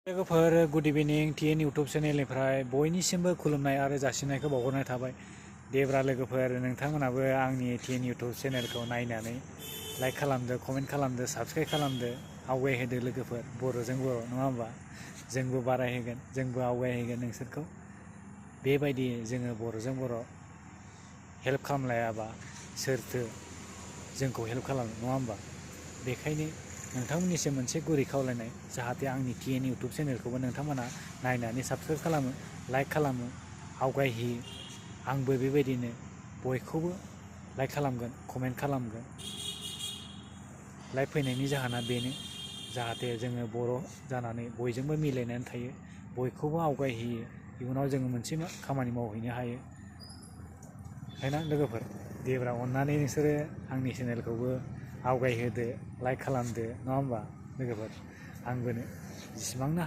लोगोफोर गुड इभिनिं TN YouTube चेनेलनिफ्राय बयनिसिमबो खुलुमनाय आरो जासिनायखौ बावहरनाय थाबाय। देब्रा लोगोफोर नोंथांमोनाबो आंनि टिएन इउटुब चेनेलखौ नायनानै लाइक खालामदो, कमेन्ट खालामदो, साबस्क्राइब खालामदो, आवगायहोदो लोगोफोर। बर'जों बर' नङा होमबा? जोंबो बारायहोगोन, जोंबो आवगायहोगोन नोंसोरखौ। बेबायदि जोङो बर'जों बर' हेल्प खालामलायाबा सोरथो जोंखौ हेल्प खालामो नङा होमबा? बेखायनो नोंथांमोननिसिम मोनसे गुरै खावलायनाय, जाहाथे आंनि टिएन इउटुब चेनेलखौबो नोंथांमोना नायनानै साबस्क्राइब खालामो, लाइक खालामो, आवगायहोयो। आंबो बेबायदिनो बयखौबो लाइक खालामगोन, कमेन्ट खालामगोन। लाइक फैनायनि जाहोना बेनो, जाहाथे जोङो बर' जानानै बयजोंबो मिलायनानै थायो, बयखौबो आवगायहोयो, इयुनाव जोङो मोनसे खामानि मावहैनो हायो। ओंखायनो लोगोफोर देब्रा अननानै नोंसोरो आंनि चेनेलखौबो आवगायहोदो, लाइक खालामदो नङा होमबा लोगोफोर? आंबो जेसेबांनो